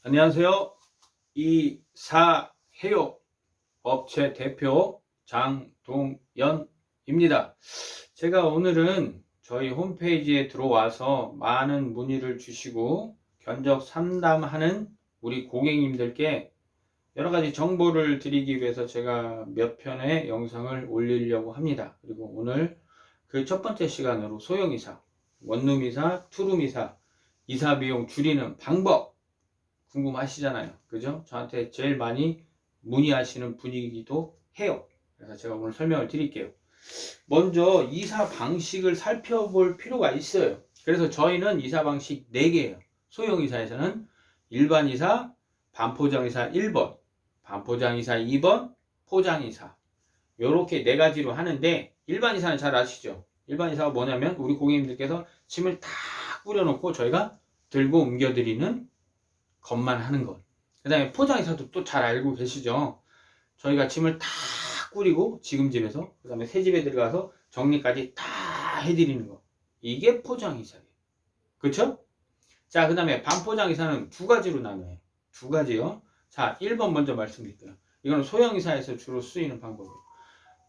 안녕하세요. 이사해요 업체 대표 장동연입니다. 제가 오늘은 저희 홈페이지에 들어와서 많은 문의를 주시고 견적 상담하는 우리 고객님들께 여러 가지 정보를 드리기 위해서 제가 몇 편의 영상을 올리려고 합니다. 그리고 오늘 그 첫 번째 시간으로 소형이사, 원룸이사, 투룸이사, 이사 비용 줄이는 방법 궁금하시잖아요. 그죠? 저한테 제일 많이 문의하시는 분이기도 해요. 그래서 제가 오늘 설명을 드릴게요. 먼저 이사 방식을 살펴볼 필요가 있어요. 그래서 저희는 이사 방식 4개예요. 소형 이사에서는 일반 이사, 반포장 이사 1번, 반포장 이사 2번, 포장 이사. 요렇게 4가지로 하는데 일반 이사는 잘 아시죠? 일반 이사가 뭐냐면 우리 고객님들께서 짐을 다 꾸려놓고 저희가 들고 옮겨드리는 것만 하는 것. 그 다음에 포장이사도 또 잘 알고 계시죠? 저희가 짐을 다 꾸리고 지금 집에서 그 다음에 새 집에 들어가서 정리까지 다 해드리는 거. 이게 포장이사예요. 그쵸? 자, 그 다음에 반포장이사는 2가지로 나눠요. 2가지요. 자, 1번 먼저 말씀드릴게요. 이거는 소형이사에서 주로 쓰이는 방법이에요.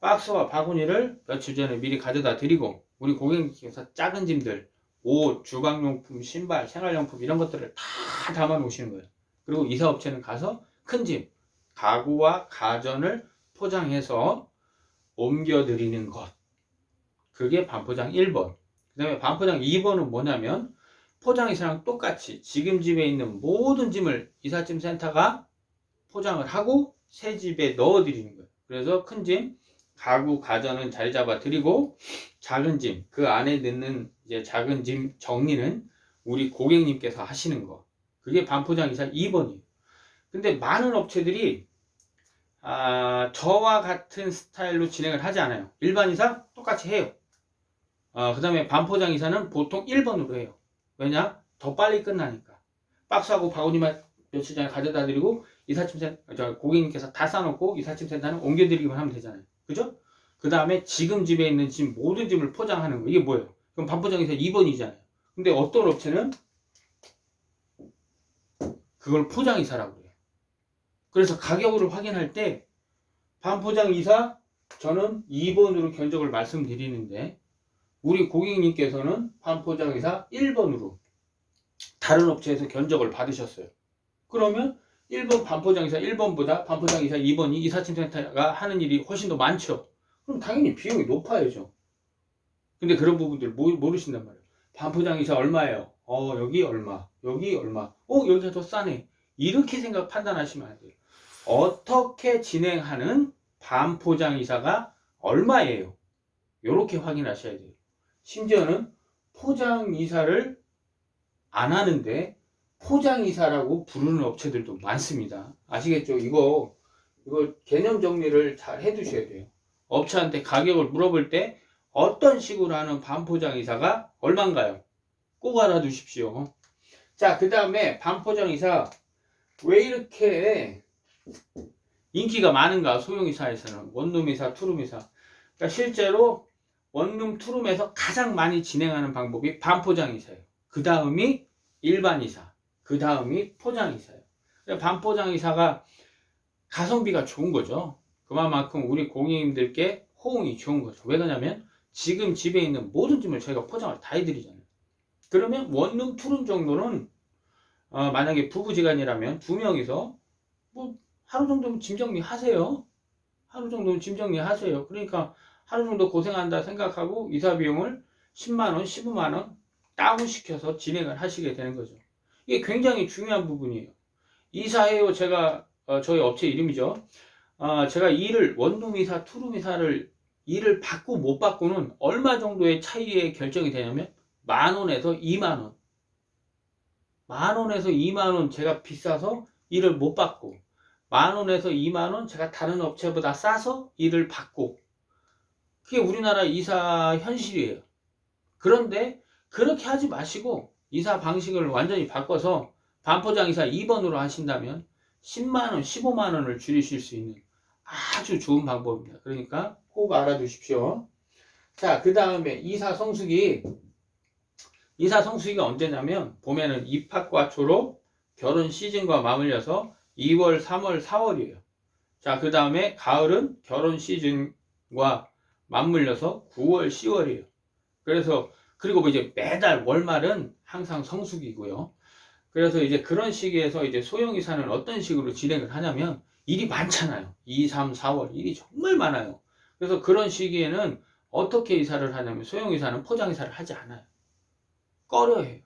박스와 바구니를 며칠 전에 미리 가져다 드리고 우리 고객님께서 작은 짐들 옷, 주방용품, 신발, 생활용품 이런 것들을 다 담아 놓으시는 거예요. 그리고 이사업체는 가서 큰 짐, 가구와 가전을 포장해서 옮겨드리는 것. 그게 반포장 1번. 그 다음에 반포장 2번은 뭐냐면 포장이사랑 똑같이 지금 집에 있는 모든 짐을 이삿짐 센터가 포장을 하고 새 집에 넣어드리는 거예요. 그래서 큰 짐, 가구, 가전은 자리 잡아 드리고 작은 짐, 그 안에 넣는 이제 작은 짐 정리는 우리 고객님께서 하시는 거. 그게 반포장 이사 2번이에요. 근데 많은 업체들이 저와 같은 스타일로 진행을 하지 않아요. 일반 이사 똑같이 해요. 그 다음에 반포장 이사는 보통 1번으로 해요. 왜냐? 더 빨리 끝나니까. 박스하고 바구니만 며칠 전에 가져다 드리고 이삿짐 센터, 고객님께서 다 싸놓고 이삿짐 센터는 옮겨드리기만 하면 되잖아요. 그죠? 그 다음에 지금 집에 있는 짐, 모든 짐을 포장하는 거. 이게 뭐예요? 그럼 반포장에서 2번이잖아요. 근데 어떤 업체는 그걸 포장이사라고 해요. 그래서 가격을 확인할 때 반포장이사 저는 2번으로 견적을 말씀드리는데 우리 고객님께서는 반포장이사 1번으로 다른 업체에서 견적을 받으셨어요. 그러면 1번 반포장이사 1번보다 반포장이사 2번이 이삿짐 센터가 하는 일이 훨씬 더 많죠. 그럼 당연히 비용이 높아야죠. 근데 그런 부분들 모르신단 말이에요. 반포장이사 얼마예요? 여기 얼마, 여기 얼마, 여기가 더 싸네. 이렇게 판단하시면 안 돼요. 어떻게 진행하는 반포장이사가 얼마예요? 이렇게 확인하셔야 돼요. 심지어는 포장이사를 안 하는데 포장이사라고 부르는 업체들도 많습니다. 아시겠죠? 이거 개념 정리를 잘 해두셔야 돼요. 업체한테 가격을 물어볼 때 어떤 식으로 하는 반포장이사가 얼마인가요? 꼭 알아두십시오. 자, 그 다음에 반포장이사 왜 이렇게 인기가 많은가? 소형이사에서는 원룸이사, 투룸이사. 그러니까 실제로 원룸, 투룸에서 가장 많이 진행하는 방법이 반포장이사예요. 그 다음이 일반이사, 그 다음이 포장이사예요. 반포장이사가 가성비가 좋은 거죠. 그만큼 우리 고객님들께 호응이 좋은 거죠. 왜 그러냐면 지금 집에 있는 모든 짐을 저희가 포장을 다 해드리잖아요. 그러면 원룸, 투룸 정도는 만약에 부부지간이라면 2명이서 뭐 하루 정도면 짐 정리하세요. 하루 정도면 짐 정리하세요. 그러니까 하루 정도 고생한다 생각하고 이사 비용을 10만원, 15만원 다운시켜서 진행을 하시게 되는 거죠. 이게 굉장히 중요한 부분이에요. 이사해요. 제가 저희 업체 이름이죠. 제가 원룸이사, 투룸이사를 일을 받고 못 받고는 얼마 정도의 차이에 결정이 되냐면 10,000원에서 20,000원. 10,000원에서 20,000원 제가 비싸서 일을 못 받고 10,000원에서 20,000원 제가 다른 업체보다 싸서 일을 받고 그게 우리나라 이사 현실이에요. 그런데 그렇게 하지 마시고 이사 방식을 완전히 바꿔서 반포장 이사 2번으로 하신다면 10만원, 15만원을 줄이실 수 있는 아주 좋은 방법입니다. 그러니까 꼭 알아두십시오. 자, 그 다음에 이사 성수기가 언제냐면 보면은 입학과 졸업, 결혼 시즌과 맞물려서 2월, 3월, 4월이에요. 자, 그 다음에 가을은 결혼 시즌과 맞물려서 9월, 10월이에요. 그래서 그리고 뭐 이제 매달 월말은 항상 성수기고요. 그래서 이제 그런 시기에서 이제 소형이사는 어떤 식으로 진행을 하냐면 일이 많잖아요. 2, 3, 4월 일이 정말 많아요. 그래서 그런 시기에는 어떻게 이사를 하냐면 소형이사는 포장이사를 하지 않아요. 꺼려해요.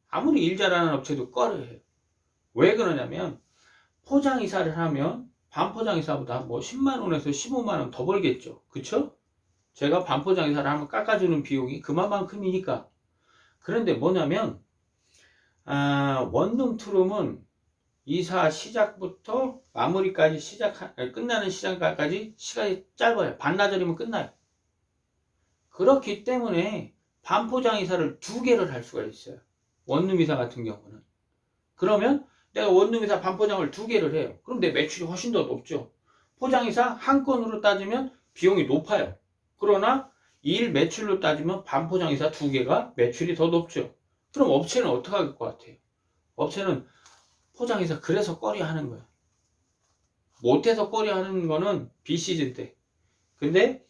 아무리 일 잘하는 업체도 꺼려해요. 왜 그러냐면 포장이사를 하면 반포장이사보다 뭐 10만원에서 15만원 더 벌겠죠. 그쵸? 제가 반포장이사를 하면 깎아주는 비용이 그만큼이니까. 그런데 뭐냐면 원룸 투룸은 이사 시작부터 마무리까지 끝나는 시간까지 시간이 짧아요. 반나절이면 끝나요. 그렇기 때문에 반포장 이사를 2개를 할 수가 있어요. 원룸 이사 같은 경우는. 그러면 내가 원룸 이사 반포장을 2개를 해요. 그럼 내 매출이 훨씬 더 높죠. 포장 이사 한 건으로 따지면 비용이 높아요. 그러나 일 매출로 따지면 반포장 이사 2개가 매출이 더 높죠. 그럼 업체는 어떻게 할 것 같아요? 업체는 포장이사 그래서 꺼려 하는 거야. 못해서 꺼려 하는 거는 비시즌 때. 근데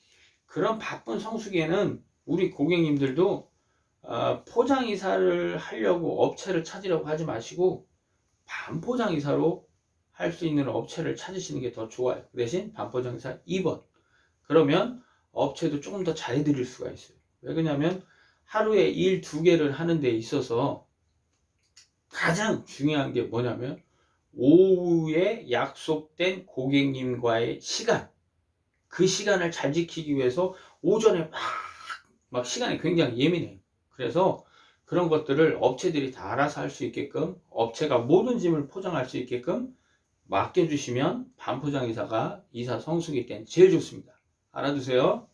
그런 바쁜 성수기에는 우리 고객님들도 포장이사를 하려고 업체를 찾으려고 하지 마시고 반포장이사로 할 수 있는 업체를 찾으시는 게 더 좋아요. 그 대신 반포장이사 2번. 그러면 업체도 조금 더 잘해드릴 수가 있어요. 왜 그러냐면 하루에 일 2개를 하는 데 있어서 가장 중요한 게 뭐냐면 오후에 약속된 고객님과의 시간, 그 시간을 잘 지키기 위해서 오전에 막 시간이 굉장히 예민해요. 그래서 그런 것들을 업체들이 다 알아서 할 수 있게끔 업체가 모든 짐을 포장할 수 있게끔 맡겨주시면 반포장이사가 이사 성수기 때는 제일 좋습니다. 알아두세요.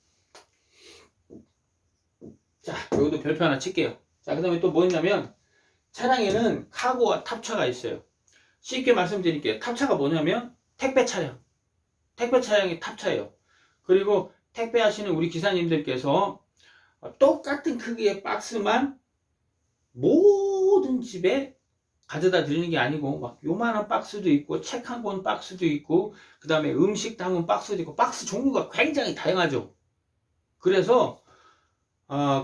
자, 여기도 별표 하나 칠게요. 자, 그 다음에 또 뭐 있냐면 차량에는 카고와 탑차가 있어요. 쉽게 말씀드릴게요. 탑차가 뭐냐면 택배 차량. 택배 차량이 탑차예요. 그리고 택배 하시는 우리 기사님들께서 똑같은 크기의 박스만 모든 집에 가져다 드리는 게 아니고 막 요만한 박스도 있고 책 한 권 박스도 있고 그 다음에 음식 담은 박스도 있고 박스 종류가 굉장히 다양하죠. 그래서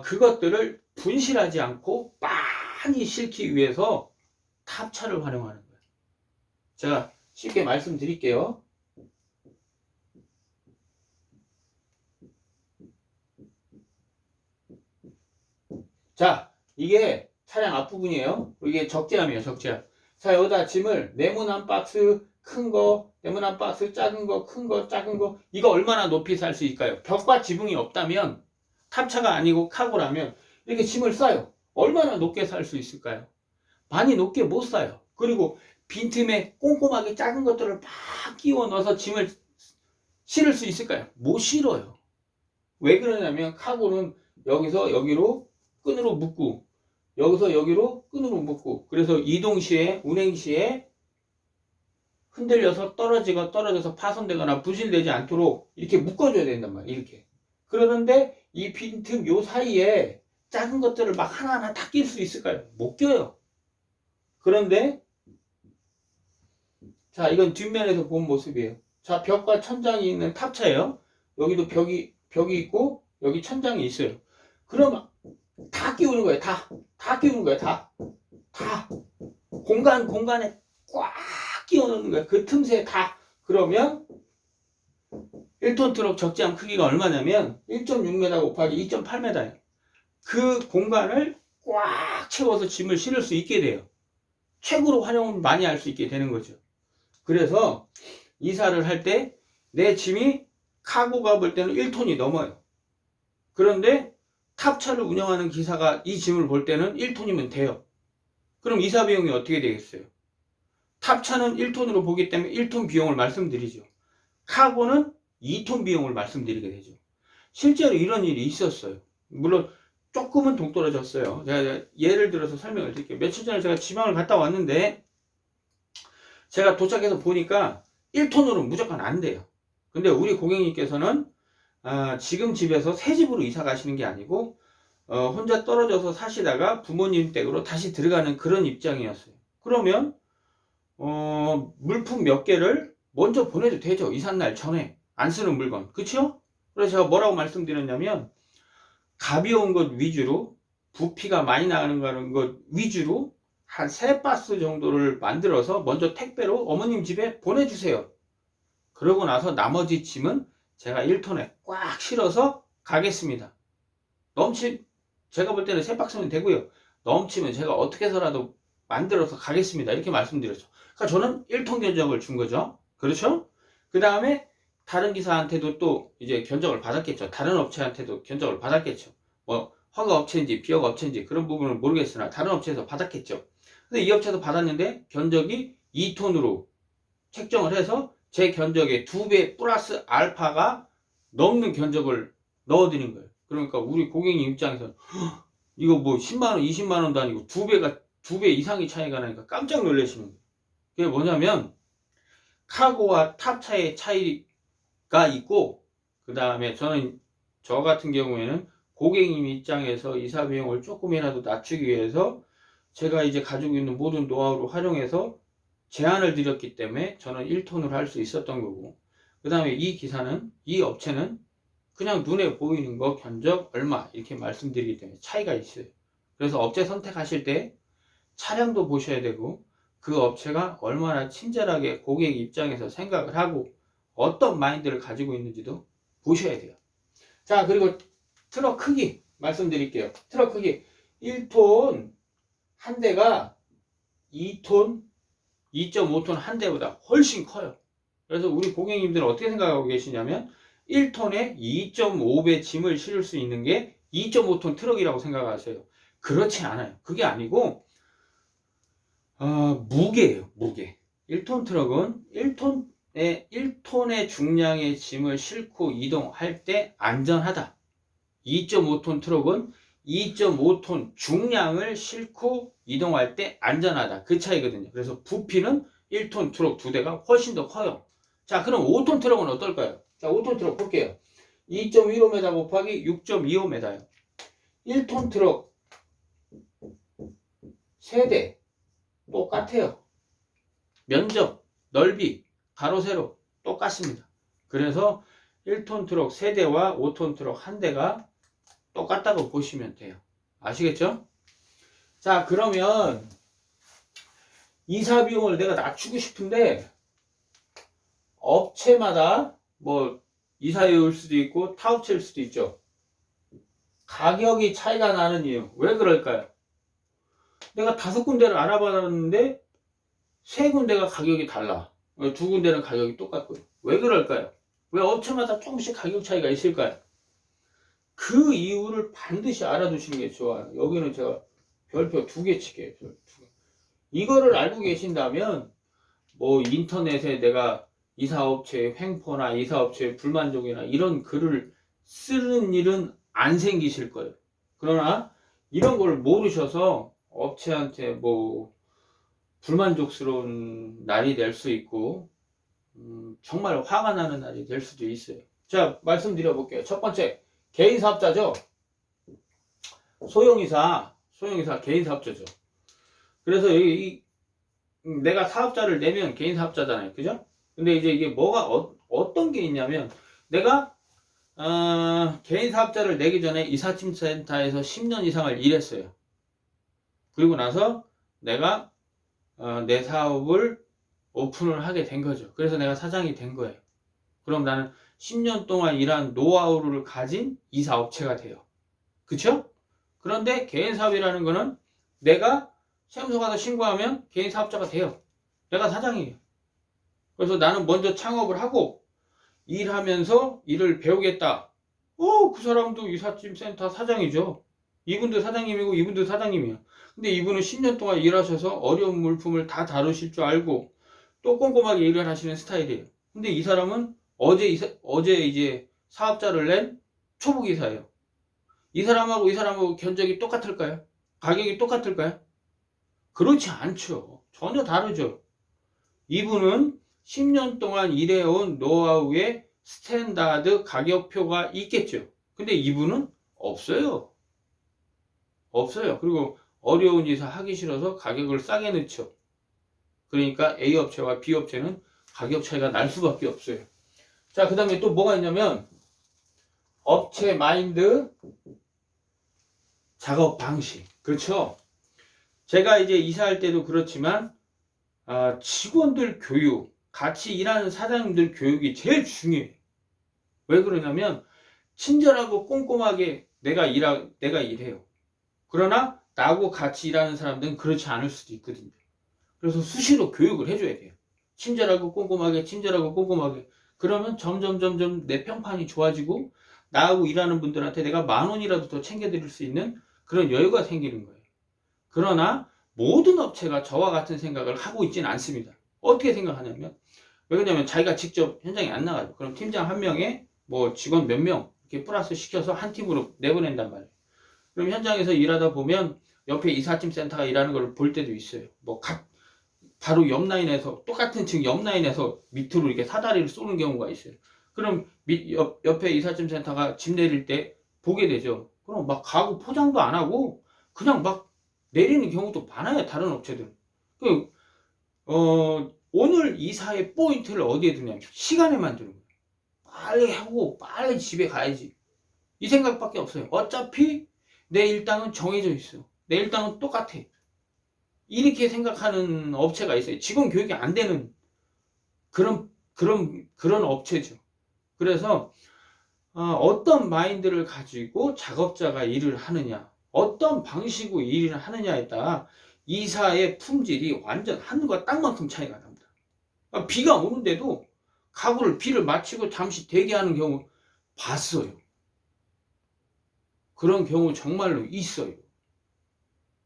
그것들을 분실하지 않고 많이 싣기 위해서 탑차를 활용하는 거예요. 제가 쉽게 말씀드릴게요. 자, 이게 차량 앞부분이에요. 이게 적재함이에요, 적재함. 자, 여기다 짐을 네모난 박스, 큰 거, 네모난 박스, 작은 거, 큰 거, 작은 거, 이거 얼마나 높이 살 수 있을까요? 벽과 지붕이 없다면, 탑차가 아니고 카고라면, 이렇게 짐을 싸요. 얼마나 높게 살 수 있을까요? 많이 높게 못 싸요. 그리고 빈틈에 꼼꼼하게 작은 것들을 막 끼워 넣어서 짐을 실을 수 있을까요? 못 실어요. 왜 그러냐면, 카고는 여기서 여기로 끈으로 묶고, 여기서 여기로 끈으로 묶고, 그래서 이동 시에, 운행 시에 흔들려서 떨어져서 파손되거나 부실되지 않도록 이렇게 묶어줘야 된단 말이에요. 이렇게. 그러는데 이 빈틈 요 사이에 작은 것들을 막 하나하나 다 낄 수 있을까요? 못 껴요. 그런데 자, 이건 뒷면에서 본 모습이에요. 자, 벽과 천장이 있는 탑차예요. 여기도 벽이 있고 여기 천장이 있어요. 그럼 다 끼우는 거예요. 다 끼우는 거예요. 다 공간에 꽉 끼워 넣는 거예요. 그 틈새에 다. 그러면 1톤 트럭 적재함 크기가 얼마냐면 1.6m 곱하기 2.8m예요. 그 공간을 꽉 채워서 짐을 실을 수 있게 돼요. 최고로 활용을 많이 할 수 있게 되는 거죠. 그래서 이사를 할 때 내 짐이 카고가 볼 때는 1톤이 넘어요. 그런데 탑차를 운영하는 기사가 이 짐을 볼 때는 1톤이면 돼요. 그럼 이사 비용이 어떻게 되겠어요? 탑차는 1톤으로 보기 때문에 1톤 비용을 말씀드리죠. 카고는 2톤 비용을 말씀드리게 되죠. 실제로 이런 일이 있었어요. 물론 조금은 동떨어졌어요. 제가 예를 들어서 설명을 드릴게요. 며칠 전에 제가 지방을 갔다 왔는데 제가 도착해서 보니까 1톤으로는 무조건 안 돼요. 근데 우리 고객님께서는 지금 집에서 새 집으로 이사 가시는 게 아니고 혼자 떨어져서 사시다가 부모님 댁으로 다시 들어가는 그런 입장이었어요. 그러면 물품 몇 개를 먼저 보내도 되죠. 이삿날 전에 안 쓰는 물건. 그쵸? 그래서 제가 뭐라고 말씀드렸냐면 가벼운 것 위주로 부피가 많이 나가는 것 위주로 한 3박스 정도를 만들어서 먼저 택배로 어머님 집에 보내주세요. 그러고 나서 나머지 짐은 제가 1톤에 꽉 실어서 가겠습니다. 제가 볼 때는 3박스면 되고요. 넘치면 제가 어떻게 해서라도 만들어서 가겠습니다. 이렇게 말씀드렸죠. 그러니까 저는 1톤 견적을 준 거죠. 그렇죠? 그 다음에 다른 기사한테도 또 이제 견적을 받았겠죠. 다른 업체한테도 견적을 받았겠죠. 뭐 허가 업체인지 비허가 업체인지 그런 부분은 모르겠으나 다른 업체에서 받았겠죠. 근데 이 업체에서 받았는데 견적이 2톤으로 책정을 해서 제 견적의 2배 플러스 알파가 넘는 견적을 넣어드린 거예요. 그러니까 우리 고객님 입장에서는 이거 뭐 10만원, 20만원도 아니고 2배 이상의 차이가 나니까 깜짝 놀라시는 거예요. 그게 뭐냐면 카고와 탑차의 차이가 있고, 그 다음에 저 같은 경우에는 고객님 입장에서 이사 비용을 조금이라도 낮추기 위해서 제가 이제 가지고 있는 모든 노하우를 활용해서 제안을 드렸기 때문에 저는 1톤으로 할 수 있었던 거고, 그 다음에 이 업체는 그냥 눈에 보이는 거 견적 얼마 이렇게 말씀드리기 때문에 차이가 있어요. 그래서 업체 선택하실 때 차량도 보셔야 되고 그 업체가 얼마나 친절하게 고객 입장에서 생각을 하고 어떤 마인드를 가지고 있는지도 보셔야 돼요. 자, 그리고 트럭 크기 말씀드릴게요. 트럭 크기 1톤 한 대가 2톤, 2.5톤 한 대보다 훨씬 커요. 그래서 우리 고객님들은 어떻게 생각하고 계시냐면 1톤에 2.5배 짐을 실을 수 있는 게 2.5톤 트럭이라고 생각하세요. 그렇지 않아요. 그게 아니고 무게예요. 무게. 1톤 트럭은 1톤의 중량의 짐을 싣고 이동할 때 안전하다. 2.5톤 트럭은 2.5톤 중량을 싣고 이동할 때 안전하다. 그 차이거든요. 그래서 부피는 1톤 트럭 2대가 훨씬 더 커요. 자, 그럼 5톤 트럭은 어떨까요? 자, 5톤 트럭 볼게요. 2.15m 곱하기 6.25m요. 1톤 트럭 3대 똑같아요. 면적, 넓이, 가로, 세로 똑같습니다. 그래서 1톤 트럭 3대와 5톤 트럭 1대가 똑같다고 보시면 돼요. 아시겠죠? 자, 그러면 이사 비용을 내가 낮추고 싶은데 업체마다 뭐 이사일 수도 있고 타업체일 수도 있죠. 가격이 차이가 나는 이유. 왜 그럴까요? 내가 5군데를 알아봤는데 3군데가 가격이 달라. 2군데는 가격이 똑같고요. 왜 그럴까요? 왜 업체마다 조금씩 가격 차이가 있을까요? 그 이유를 반드시 알아두시는 게 좋아요. 여기는 제가 별표 2개 칠게요. 이거를 알고 계신다면 뭐 인터넷에 내가 이사업체의 횡포나 이사업체의 불만족이나 이런 글을 쓰는 일은 안 생기실 거예요. 그러나 이런 걸 모르셔서 업체한테 뭐 불만족스러운 날이 될 수 있고 정말 화가 나는 날이 될 수도 있어요. 자, 말씀드려 볼게요. 첫 번째, 개인 사업자죠. 소형이사 개인 사업자죠. 그래서 내가 사업자를 내면 개인 사업자잖아요. 그죠? 근데 이제 이게 뭐가 어떤 게 있냐면 내가 개인 사업자를 내기 전에 이삿짐센터에서 10년 이상을 일했어요. 그리고 나서 내가 내 사업을 오픈을 하게 된 거죠. 그래서 내가 사장이 된 거예요. 그럼 나는 10년 동안 일한 노하우를 가진 이사업체가 돼요. 그쵸? 그런데 개인 사업이라는 거는 내가 세무서 가서 신고하면 개인 사업자가 돼요. 내가 사장이에요. 그래서 나는 먼저 창업을 하고 일하면서 일을 배우겠다. 그 사람도 이삿짐센터 사장이죠. 이분도 사장님이고 이분도 사장님이에요. 근데 이분은 10년 동안 일하셔서 어려운 물품을 다 다루실 줄 알고 또 꼼꼼하게 일을 하시는 스타일이에요. 근데 이 사람은 어제 이제 사업자를 낸 초보기사예요. 이 사람하고 견적이 똑같을까요? 가격이 똑같을까요? 그렇지 않죠. 전혀 다르죠. 이분은 10년 동안 일해온 노하우의 스탠다드 가격표가 있겠죠. 근데 이분은 없어요. 없어요. 그리고 어려운 이사 하기 싫어서 가격을 싸게 넣죠. 그러니까 A 업체와 B 업체는 가격 차이가 날 수밖에 없어요. 자, 그 다음에 또 뭐가 있냐면 업체 마인드, 작업 방식. 그렇죠? 제가 이제 이사할 때도 그렇지만 직원들 교육, 같이 일하는 사장님들 교육이 제일 중요해요. 왜 그러냐면 친절하고 꼼꼼하게 내가 일해요. 그러나 나하고 같이 일하는 사람들은 그렇지 않을 수도 있거든요. 그래서 수시로 교육을 해줘야 돼요. 친절하고 꼼꼼하게, 친절하고 꼼꼼하게. 그러면 점점 내 평판이 좋아지고 나하고 일하는 분들한테 내가 10,000원이라도 더 챙겨드릴 수 있는 그런 여유가 생기는 거예요. 그러나 모든 업체가 저와 같은 생각을 하고 있지는 않습니다. 어떻게 생각하냐면, 왜 그러냐면 자기가 직접 현장에 안 나가죠. 그럼 팀장 한 명에 뭐 직원 몇 명 이렇게 플러스 시켜서 한 팀으로 내보낸단 말이에요. 그럼 현장에서 일하다 보면 옆에 이삿짐 센터가 일하는 걸 볼 때도 있어요. 바로 옆 라인에서 똑같은 층 옆 라인에서 밑으로 이렇게 사다리를 쏘는 경우가 있어요. 그럼 옆에 이삿짐 센터가 짐 내릴 때 보게 되죠. 그럼 막 가구 포장도 안 하고 그냥 막 내리는 경우도 많아요. 다른 업체들은. 오늘 이사의 포인트를 어디에 두냐면 시간에만 두는 거예요. 빨리 하고 빨리 집에 가야지. 이 생각밖에 없어요. 어차피 내 일당은 정해져 있어. 내 일당은 똑같아. 이렇게 생각하는 업체가 있어요. 직원 교육이 안 되는 그런 업체죠. 그래서 어떤 마인드를 가지고 작업자가 일을 하느냐, 어떤 방식으로 일을 하느냐에 따라 이사의 품질이 완전 하늘과 땅만큼 차이가 납니다. 비가 오는데도 비를 마치고 잠시 대기하는 경우 봤어요. 그런 경우 정말로 있어요.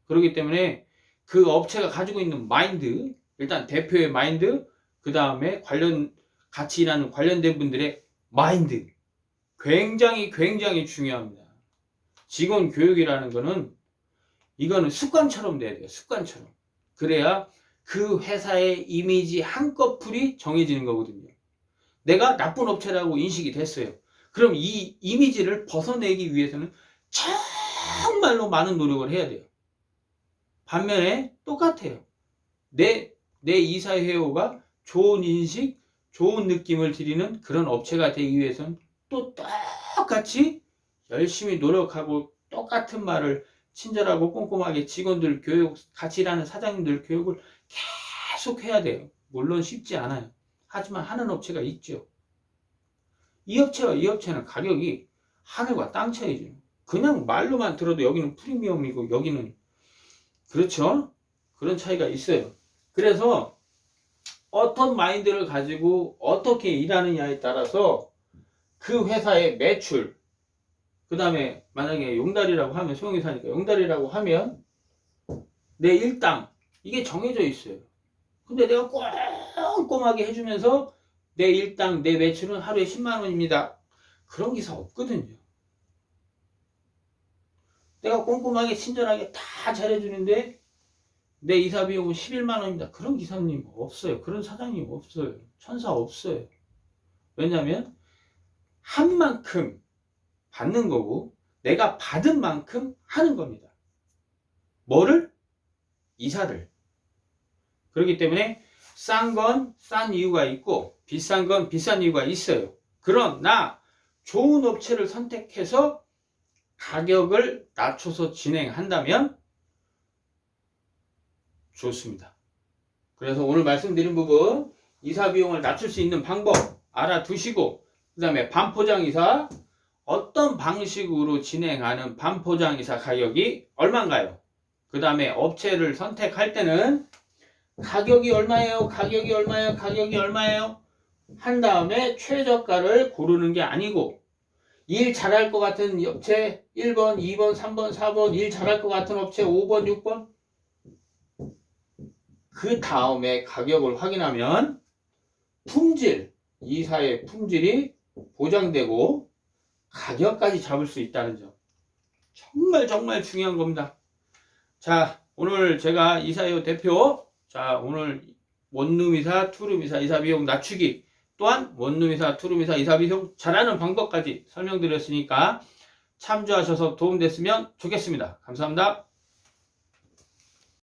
그렇기 때문에 그 업체가 가지고 있는 마인드, 일단 대표의 마인드, 그 다음에 같이 일하는 관련된 분들의 마인드, 굉장히 중요합니다. 직원 교육이라는 거는 이거는 습관처럼 돼야 돼요. 습관처럼. 그래야 그 회사의 이미지 한꺼풀이 정해지는 거거든요. 내가 나쁜 업체라고 인식이 됐어요. 그럼 이 이미지를 벗어내기 위해서는 정말로 많은 노력을 해야 돼요. 반면에 똑같아요. 내 이사회호가 좋은 인식, 좋은 느낌을 드리는 그런 업체가 되기 위해서는 또 똑같이 열심히 노력하고 똑같은 말을 친절하고 꼼꼼하게 직원들 교육, 같이 일하는 사장님들 교육을 계속 해야 돼요. 물론 쉽지 않아요. 하지만 하는 업체가 있죠. 이 업체와 이 업체는 가격이 하늘과 땅 차이죠. 그냥 말로만 들어도 여기는 프리미엄이고 여기는 그렇죠? 그런 차이가 있어요. 그래서 어떤 마인드를 가지고 어떻게 일하느냐에 따라서 그 회사의 매출, 그 다음에 만약에 용달이라고 하면 소형회사니까 용달이라고 하면 내 일당 이게 정해져 있어요. 근데 내가 꼼꼼하게 해주면서 내 일당 내 매출은 하루에 10만 원입니다. 그런 기사 없거든요. 내가 꼼꼼하게 친절하게 다 잘해주는데 내 이사 비용은 11만 원입니다. 그런 기사님 없어요. 그런 사장님 없어요. 천사 없어요. 왜냐하면 한 만큼 받는 거고 내가 받은 만큼 하는 겁니다. 뭐를? 이사를. 그렇기 때문에 싼 건 싼 이유가 있고 비싼 건 비싼 이유가 있어요. 그러나 좋은 업체를 선택해서 가격을 낮춰서 진행한다면 좋습니다. 그래서 오늘 말씀드린 부분 이사 비용을 낮출 수 있는 방법 알아두시고 그 다음에 반포장 이사 어떤 방식으로 진행하는 반포장 이사 가격이 얼마인가요? 그 다음에 업체를 선택할 때는 가격이 얼마예요? 가격이 얼마예요? 가격이 얼마예요? 한 다음에 최저가를 고르는 게 아니고 일 잘할 것 같은 업체 1번, 2번, 3번, 4번 일 잘할 것 같은 업체 5번, 6번 그 다음에 가격을 확인하면 품질, 이사의 품질이 보장되고 가격까지 잡을 수 있다는 점 정말 중요한 겁니다. 자, 오늘 제가 이사회호 대표 오늘 원룸이사, 투룸이사 이사 비용 낮추기 또한 원룸이사, 투룸이사 이사 비용 잘하는 방법까지 설명드렸으니까 참조하셔서 도움됐으면 좋겠습니다. 감사합니다.